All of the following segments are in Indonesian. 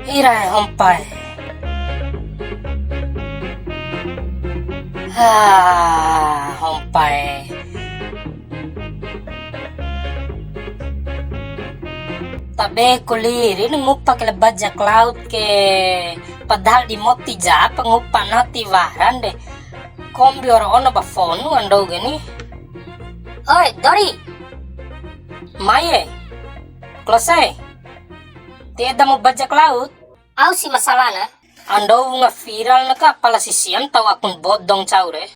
Irai hompai. Hompai. Tabe kulir ini ngupa ke bajak laut ke padahal di moti ja pengupa nati waran deh. Kombi orang ono ba phone ando gini. Oi, Dori. Maye. Klose. Tiada mau bajak laut. Au si masalah na. Ando nga viral na ka pala si Siam tahu akun bodong caure.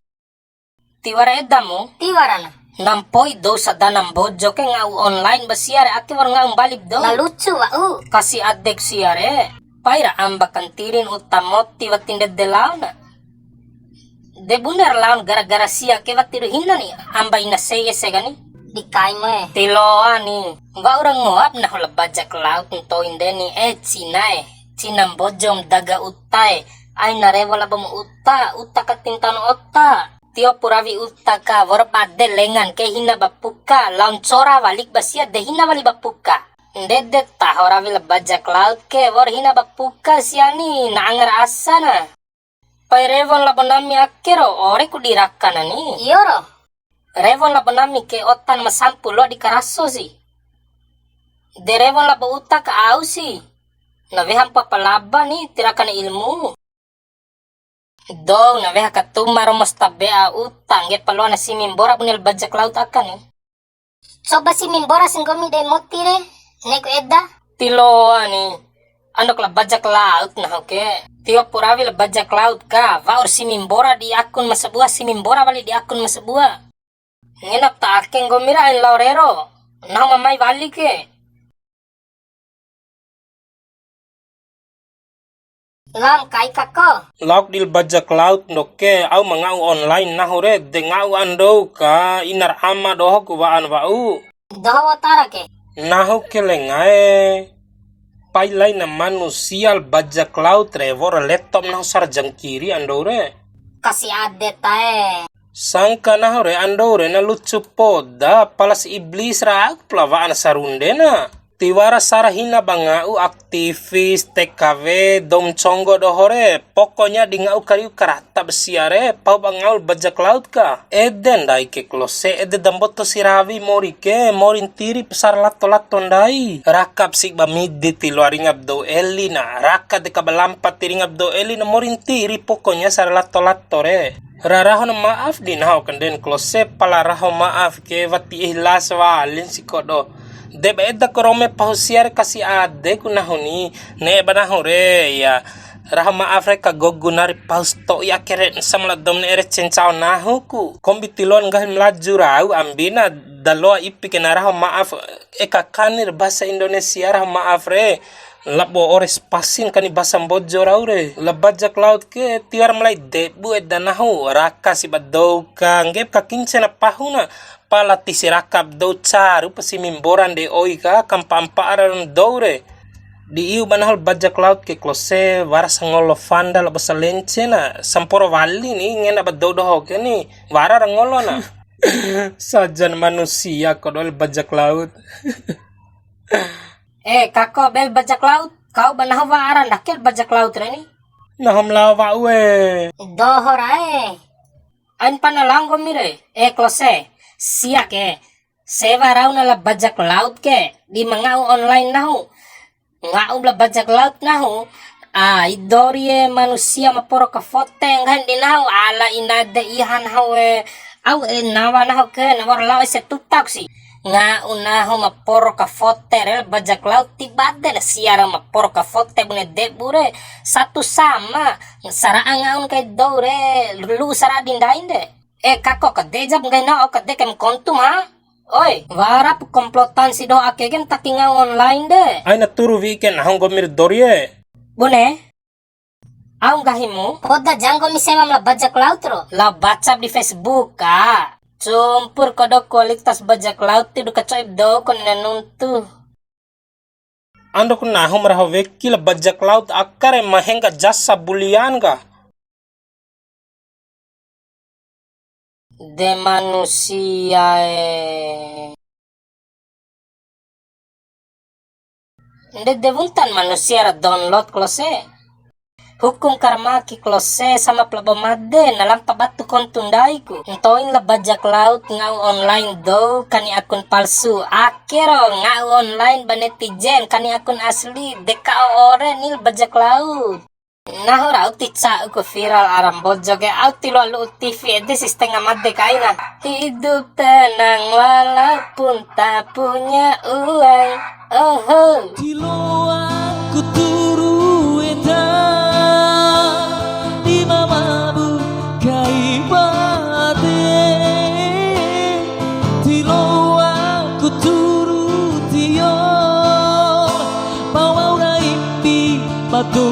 Tiwara edamu. Tiwara na. Nampoy do sa danang bodjo ke nga online ba siyare ati war nga balik do. Nalucu wa kasi adek siyare. Paira amba kantirin utamot tiwa tindedelaw na. De buner laon gara-gara siya ke watiru hinna ni amba ina seye segani. Di kay mo Tiloa ni. Wa orang ngoap na hula bajak laut nto indeni China Chinam bojom daga utay. Ay narewala ba mo uta katintano otta. Tio puravi uttaka warpade lengan ke hina bapuka laun chora walik basia de hina wali bapuka ndede tahora vil bajak laut ke war hina bapuka siani nangar asana pai revon la bonami akero ore kudirakana ni yoro revon la bonami ke otan masampulo di karaso si de revon la uttaka ausi na veham papalaba ni tirakana ilmu Do na veha katuma romos tabea utang get palona si mimbora bunil bajak laut akan Coba si mimbora singgomi de motire neko edda Tiloa ni andok la bajak laut na oke Tio puravi la bajak laut ka vaur si mimbora di akun masabua si mimbora wali di akun masabua Ngenap ta akeng gomira in laurero na mamai wali ke Lam kai kako. Lauk dil bajak laut noke au mangau online nahure de ngau ando ka inar ama doho ku waan wau. Doho tara ke. Nahu kelengae. Pai lai na manusia bajak laut revor laptop nahu sarjang kiri andore. Kasi ade tae. Sangka nahure andore na lucu poda palas iblis raak pelavaan sarundena. Tiwara sarahina bangau aktivis TKW dom conggo dohore pokoknya di ngau kariu karata besiare pau bangau bajak laut ka eden dai ke klose ede damboto sirawi mori ke morin tiri pesar lato lato dai rakap si bamidi tilo aringap do eli na raka de kabalampat tiringap do eli na morin tiri pokoknya sar lato lato re Raraho na maaf din hao kanden klose pala raho maaf ke wati ihlas walin si kodo Deba edda korome pahusiar kasi ade kunahuni ne banahore ya rahma Afrika gogunari pahusto ya kere samla domne ere cencao nahuku kombitilon gah melaju rau ambina daloa ipi kena maaf eka kanir bahasa Indonesia maaf re labo ores pasin kani bahasa bojo raure labajak laut ke tiar mulai debu edda nahu raka si badou ka ngep ka kincena pahuna pala tisirakap do caru pasimimboran de oika kampamparan doure di iu banahal bajak laut ke klose waras ngolo fanda la basalence na samporo wali ni ngena badou doho ke ni wara ngolo na sajan manusia kodol bajak laut kako bel bajak laut kau banah wara dakil bajak laut reni nahom lawa we dohorae an panalang mire klose Siya ke, sewa raw na la bajak laut ke, di mangau online nahu. Ngau la bajak laut nahu, idorye manusia maporo ka fote nghan di nahu, ala inada ihan hawe, au nawa nahu ke, nawar lawa se tutak si. Ngau nahu maporo ka fote rel bajak laut tibade na siya raw maporo ka fote bune debure, satu sama, saraan ngaun kay dore, lu saradin dain de. Kako kadejab ngay na o kadekem kontum ha? Oy, warap komplotan si do akegem takinga online de. Ay naturu weekend ahong gomir dorye. Bune? Aung gahimu? Poda jango misema mla bajak laut ro. La baca di Facebook ka. Cumpur kodok kualitas bajak laut tidu kacoib do kon nanuntu. Ando kun nahom raho weki la bajak laut akare mahenga jasa bulian ka. De manusia Hindi devuntan manusia ra download klose. Hukum karma ki klose sama plabamade nalang pabatu kontundai ko. Ntoin la bajak laut ngau online do kani akun palsu. Akero ngau online ba netizen kani akun asli dekao ore nil bajak laut. Nah ora utitsa ko viral aram bojoge auti lo TV ede sistem amade kaina. Hidup tenang walaupun tak punya uang. Oh. Tilo aku turu edan di mamamu kaibate. Tilo aku turu tiyo mau ora impi batu